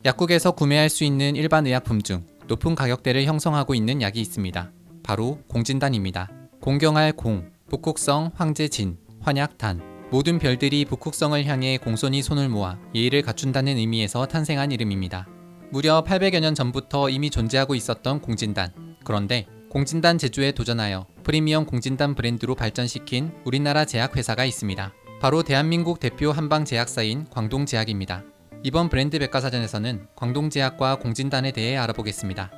약국에서 구매할 수 있는 일반 의약품 중 높은 가격대를 형성하고 있는 약이 있습니다. 바로 공진단입니다. 공경할 공, 북극성, 황제진, 환약단, 모든 별들이 북극성을 향해 공손히 손을 모아 예의를 갖춘다는 의미에서 탄생한 이름입니다. 무려 800여 년 전부터 이미 존재하고 있었던 공진단. 그런데 공진단 제조에 도전하여 프리미엄 공진단 브랜드로 발전시킨 우리나라 제약회사가 있습니다. 바로 대한민국 대표 한방제약사인 광동제약입니다. 이번 브랜드 백과사전에서는 광동제약과 공진단에 대해 알아보겠습니다.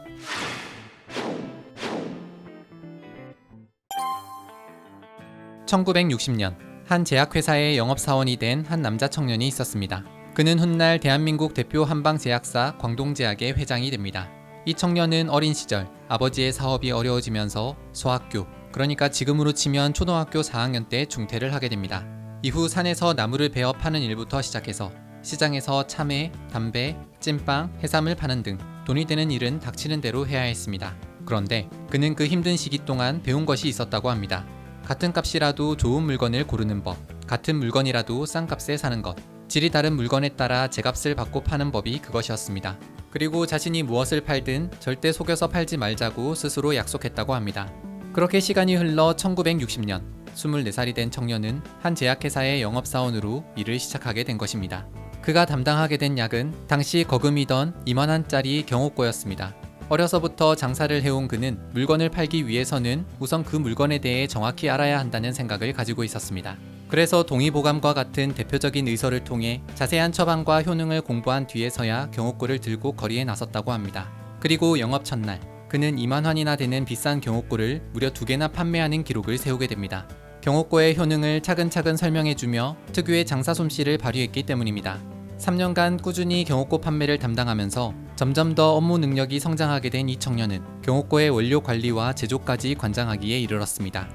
1960년 한 제약회사의 영업사원이 된 한 남자 청년이 있었습니다. 그는 훗날 대한민국 대표 한방제약사 광동제약의 회장이 됩니다. 이 청년은 어린 시절 아버지의 사업이 어려워지면서 소학교, 그러니까 지금으로 치면 초등학교 4학년 때 중퇴를 하게 됩니다. 이후 산에서 나무를 베어 파는 일부터 시작해서 시장에서 참외, 담배, 찐빵, 해삼을 파는 등 돈이 되는 일은 닥치는 대로 해야 했습니다. 그런데 그는 그 힘든 시기 동안 배운 것이 있었다고 합니다. 같은 값이라도 좋은 물건을 고르는 법, 같은 물건이라도 싼 값에 사는 것, 질이 다른 물건에 따라 제값을 받고 파는 법이 그것이었습니다. 그리고 자신이 무엇을 팔든 절대 속여서 팔지 말자고 스스로 약속했다고 합니다. 그렇게 시간이 흘러 1960년 24살이 된 청년은 한 제약회사의 영업사원으로 일을 시작하게 된 것입니다. 그가 담당하게 된 약은 당시 거금이던 2만원짜리 경옥고였습니다. 어려서부터 장사를 해온 그는 물건을 팔기 위해서는 우선 그 물건에 대해 정확히 알아야 한다는 생각을 가지고 있었습니다. 그래서 동의보감과 같은 대표적인 의서를 통해 자세한 처방과 효능을 공부한 뒤에서야 경옥고를 들고 거리에 나섰다고 합니다. 그리고 영업 첫날 그는 2만원이나 되는 비싼 경옥고를 무려 2개나 판매하는 기록을 세우게 됩니다. 경옥고의 효능을 차근차근 설명해주며 특유의 장사 솜씨를 발휘했기 때문입니다. 3년간 꾸준히 경옥고 판매를 담당하면서 점점 더 업무 능력이 성장하게 된 이 청년은 경옥고의 원료 관리와 제조까지 관장하기에 이르렀습니다.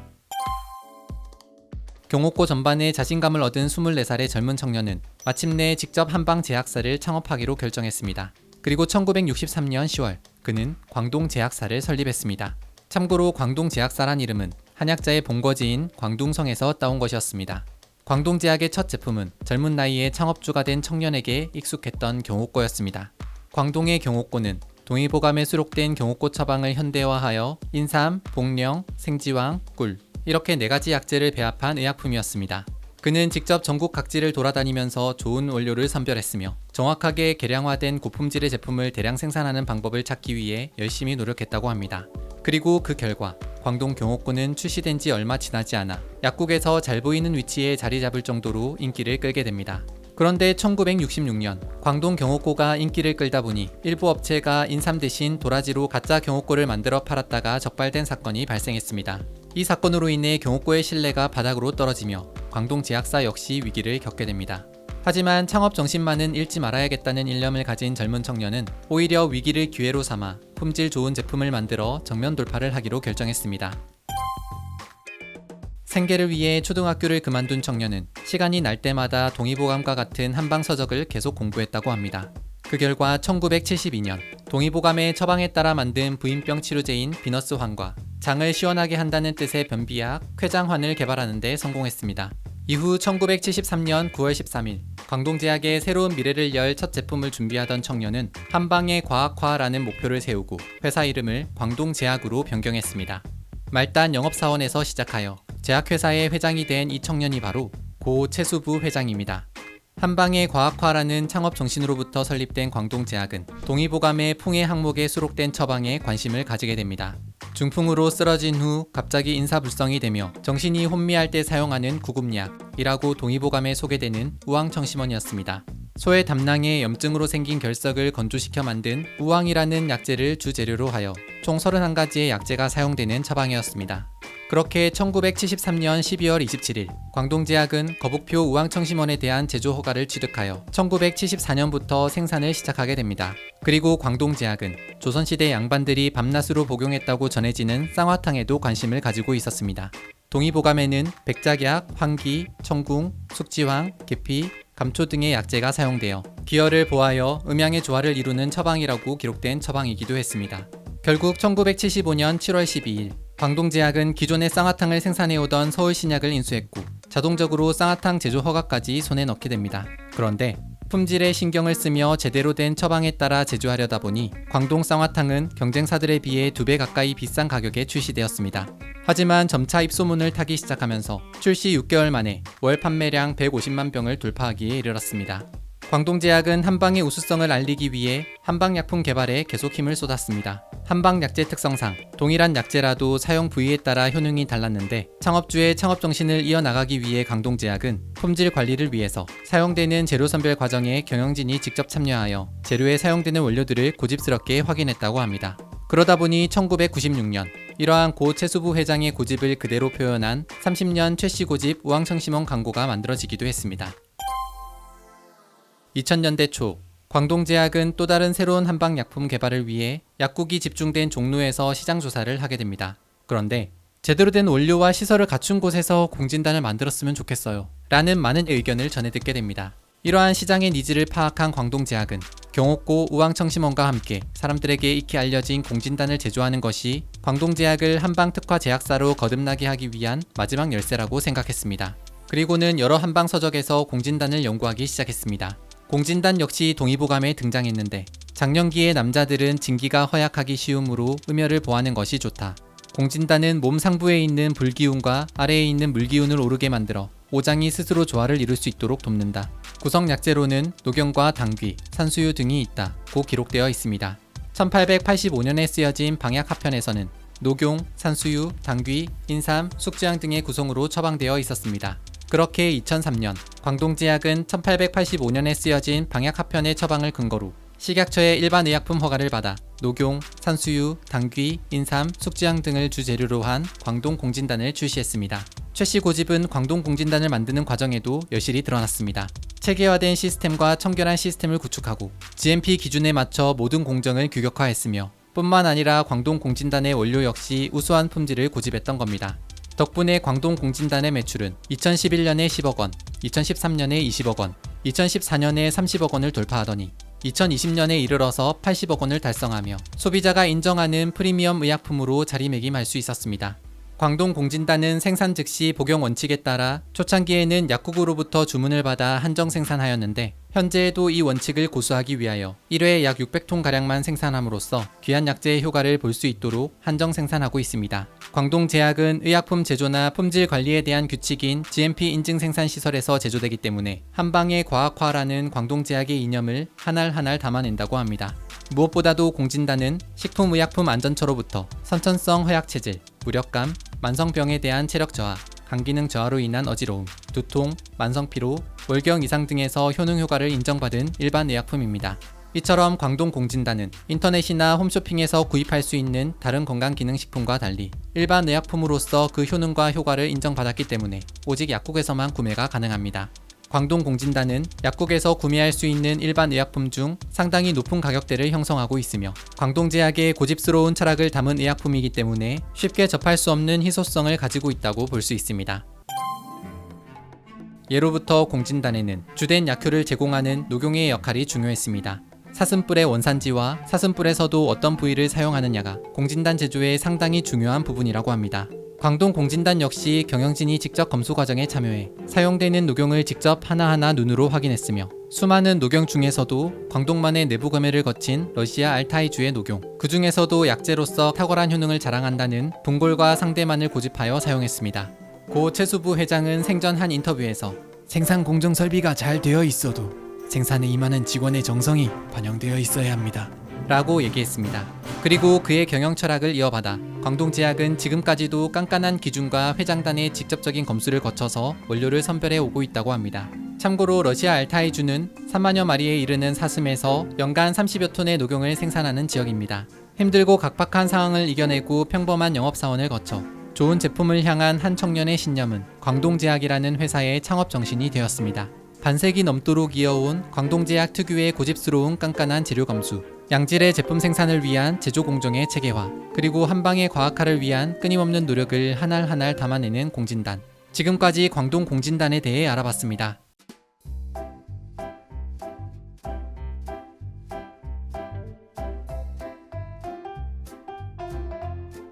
경옥고 전반에 자신감을 얻은 24살의 젊은 청년은 마침내 직접 한방제약사를 창업하기로 결정했습니다. 그리고 1963년 10월 그는 광동제약사를 설립했습니다. 참고로 광동제약사란 이름은 한약자의 본거지인 광둥성에서 따온 것이었습니다. 광동제약의 첫 제품은 젊은 나이에 창업주가 된 청년에게 익숙했던 경옥고였습니다. 광동의 경옥고는 동의보감에 수록된 경옥고 처방을 현대화하여 인삼, 복령, 생지황, 꿀 이렇게 4가지 약재를 배합한 의약품이었습니다. 그는 직접 전국 각지를 돌아다니면서 좋은 원료를 선별했으며 정확하게 계량화된 고품질의 제품을 대량 생산하는 방법을 찾기 위해 열심히 노력했다고 합니다. 그리고 그 결과 광동 경옥고는 출시된 지 얼마 지나지 않아 약국에서 잘 보이는 위치에 자리 잡을 정도로 인기를 끌게 됩니다. 그런데 1966년 광동 경옥고가 인기를 끌다 보니 일부 업체가 인삼 대신 도라지로 가짜 경옥고를 만들어 팔았다가 적발된 사건이 발생했습니다. 이 사건으로 인해 경옥고의 신뢰가 바닥으로 떨어지며 광동제약사 역시 위기를 겪게 됩니다. 하지만 창업 정신만은 잃지 말아야겠다는 일념을 가진 젊은 청년은 오히려 위기를 기회로 삼아 품질 좋은 제품을 만들어 정면 돌파를 하기로 결정했습니다. 생계를 위해 초등학교를 그만둔 청년은 시간이 날 때마다 동의보감과 같은 한방서적을 계속 공부했다고 합니다. 그 결과 1972년 동의보감의 처방에 따라 만든 부인병 치료제인 비너스환과 장을 시원하게 한다는 뜻의 변비약 쾌장환을 개발하는 데 성공했습니다. 이후 1973년 9월 13일 광동제약의 새로운 미래를 열 첫 제품을 준비하던 청년은 한방의 과학화라는 목표를 세우고 회사 이름을 광동제약으로 변경했습니다. 말단 영업사원에서 시작하여 제약회사의 회장이 된 이 청년이 바로 고 최수부 회장입니다. 한방의 과학화라는 창업 정신으로부터 설립된 광동제약은 동의보감의 풍해 항목에 수록된 처방에 관심을 가지게 됩니다. 중풍으로 쓰러진 후 갑자기 인사불성이 되며 정신이 혼미할 때 사용하는 구급약이라고 동의보감에 소개되는 우황청심원이었습니다. 소의 담낭에 염증으로 생긴 결석을 건조시켜 만든 우황이라는 약재를 주재료로 하여 총 31가지의 약재가 사용되는 처방이었습니다. 그렇게 1973년 12월 27일 광동제약은 거북표 우황청심원에 대한 제조 허가를 취득하여 1974년부터 생산을 시작하게 됩니다. 그리고 광동제약은 조선시대 양반들이 밤낮으로 복용했다고 전해지는 쌍화탕에도 관심을 가지고 있었습니다. 동의보감에는 백작약, 황기, 청궁, 숙지황, 계피, 감초 등의 약재가 사용되어 기혈을 보하여 음양의 조화를 이루는 처방이라고 기록된 처방이기도 했습니다. 결국 1975년 7월 12일 광동제약은 기존의 쌍화탕을 생산해오던 서울신약을 인수했고 자동적으로 쌍화탕 제조 허가까지 손에 넣게 됩니다. 그런데 품질에 신경을 쓰며 제대로 된 처방에 따라 제조하려다 보니 광동 쌍화탕은 경쟁사들에 비해 2배 가까이 비싼 가격에 출시되었습니다. 하지만 점차 입소문을 타기 시작하면서 출시 6개월 만에 월 판매량 150만 병을 돌파하기에 이르렀습니다. 광동제약은 한방의 우수성을 알리기 위해 한방약품 개발에 계속 힘을 쏟았습니다. 한방약제 특성상 동일한 약제라도 사용 부위에 따라 효능이 달랐는데 창업주의 창업정신을 이어나가기 위해 광동제약은 품질 관리를 위해서 사용되는 재료 선별 과정에 경영진이 직접 참여하여 재료에 사용되는 원료들을 고집스럽게 확인했다고 합니다. 그러다 보니 1996년 이러한 고 최수부 회장의 고집을 그대로 표현한 30년 최씨 고집 우황청심원 광고가 만들어지기도 했습니다. 2000년대 초 광동제약은 또 다른 새로운 한방약품 개발을 위해 약국이 집중된 종로에서 시장 조사를 하게 됩니다. 그런데 제대로 된 원료와 시설을 갖춘 곳에서 공진단을 만들었으면 좋겠어요 라는 많은 의견을 전해 듣게 됩니다. 이러한 시장의 니즈를 파악한 광동제약은 경옥고 우황청심원과 함께 사람들에게 익히 알려진 공진단을 제조하는 것이 광동제약을 한방특화 제약사로 거듭나게 하기 위한 마지막 열쇠라고 생각했습니다. 그리고는 여러 한방 서적에서 공진단을 연구하기 시작했습니다. 공진단 역시 동의보감에 등장했는데 장년기의 남자들은 진기가 허약하기 쉬우므로 음혈을 보하는 것이 좋다. 공진단은 몸 상부에 있는 불기운과 아래에 있는 물기운을 오르게 만들어 오장이 스스로 조화를 이룰 수 있도록 돕는다. 구성 약재로는 녹용과 당귀, 산수유 등이 있다고 기록되어 있습니다. 1885년에 쓰여진 방약합편에서는 녹용, 산수유, 당귀, 인삼, 숙주향 등의 구성으로 처방되어 있었습니다. 그렇게 2003년 광동제약은 1885년에 쓰여진 방약합편의 처방을 근거로 식약처의 일반 의약품 허가를 받아 녹용, 산수유, 당귀, 인삼, 숙주향 등을 주재료로 한 광동공진단을 출시했습니다. 최씨 고집은 광동공진단을 만드는 과정에도 여실히 드러났습니다. 체계화된 시스템과 청결한 시스템을 구축하고 GMP 기준에 맞춰 모든 공정을 규격화했으며 뿐만 아니라 광동공진단의 원료 역시 우수한 품질을 고집했던 겁니다. 덕분에 광동공진단의 매출은 2011년에 10억 원, 2013년에 20억 원, 2014년에 30억 원을 돌파하더니 2020년에 이르러서 80억 원을 달성하며 소비자가 인정하는 프리미엄 의약품으로 자리매김할 수 있었습니다. 광동공진단은 생산 즉시 복용 원칙에 따라 초창기에는 약국으로부터 주문을 받아 한정 생산하였는데 현재에도 이 원칙을 고수하기 위하여 1회에 약 600톤가량만 생산함으로써 귀한 약재의 효과를 볼 수 있도록 한정 생산하고 있습니다. 광동제약은 의약품 제조나 품질 관리에 대한 규칙인 GMP 인증 생산 시설에서 제조되기 때문에 한방의 과학화라는 광동제약의 이념을 한 알 담아낸다고 합니다. 무엇보다도 공진단은 식품의약품 안전처로부터 선천성 허약체질, 무력감, 만성병에 대한 체력 저하, 간기능 저하로 인한 어지러움, 두통, 만성피로, 월경 이상 등에서 효능 효과를 인정받은 일반 의약품입니다. 이처럼 광동공진단은 인터넷이나 홈쇼핑에서 구입할 수 있는 다른 건강기능식품과 달리 일반 의약품으로서 그 효능과 효과를 인정받았기 때문에 오직 약국에서만 구매가 가능합니다. 광동공진단은 약국에서 구매할 수 있는 일반 의약품 중 상당히 높은 가격대를 형성하고 있으며 광동제약의 고집스러운 철학을 담은 의약품이기 때문에 쉽게 접할 수 없는 희소성을 가지고 있다고 볼 수 있습니다. 예로부터 공진단에는 주된 약효를 제공하는 녹용의 역할이 중요했습니다. 사슴뿔의 원산지와 사슴뿔에서도 어떤 부위를 사용하느냐가 공진단 제조에 상당히 중요한 부분이라고 합니다. 광동공진단 역시 경영진이 직접 검수 과정에 참여해 사용되는 녹용을 직접 하나하나 눈으로 확인했으며 수많은 녹용 중에서도 광동만의 내부 검열을 거친 러시아 알타이주의 녹용, 그 중에서도 약재로서 탁월한 효능을 자랑한다는 동골과 상대만을 고집하여 사용했습니다. 고 최수부 회장은 생전 한 인터뷰에서 생산 공정 설비가 잘 되어 있어도 생산에 임하는 직원의 정성이 반영되어 있어야 합니다 라고 얘기했습니다. 그리고 그의 경영 철학을 이어받아 광동제약은 지금까지도 깐깐한 기준과 회장단의 직접적인 검수를 거쳐서 원료를 선별해 오고 있다고 합니다. 참고로 러시아 알타이주는 3만여 마리에 이르는 사슴에서 연간 30여 톤의 녹용을 생산하는 지역입니다. 힘들고 각박한 상황을 이겨내고 평범한 영업사원을 거쳐 좋은 제품을 향한 한 청년의 신념은 광동제약이라는 회사의 창업 정신이 되었습니다. 반세기 넘도록 이어온 광동제약 특유의 고집스러운 깐깐한 재료 검수, 양질의 제품 생산을 위한 제조 공정의 체계화, 그리고 한방의 과학화를 위한 끊임없는 노력을 한 알 한 알 담아내는 공진단. 지금까지 광동공진단에 대해 알아봤습니다.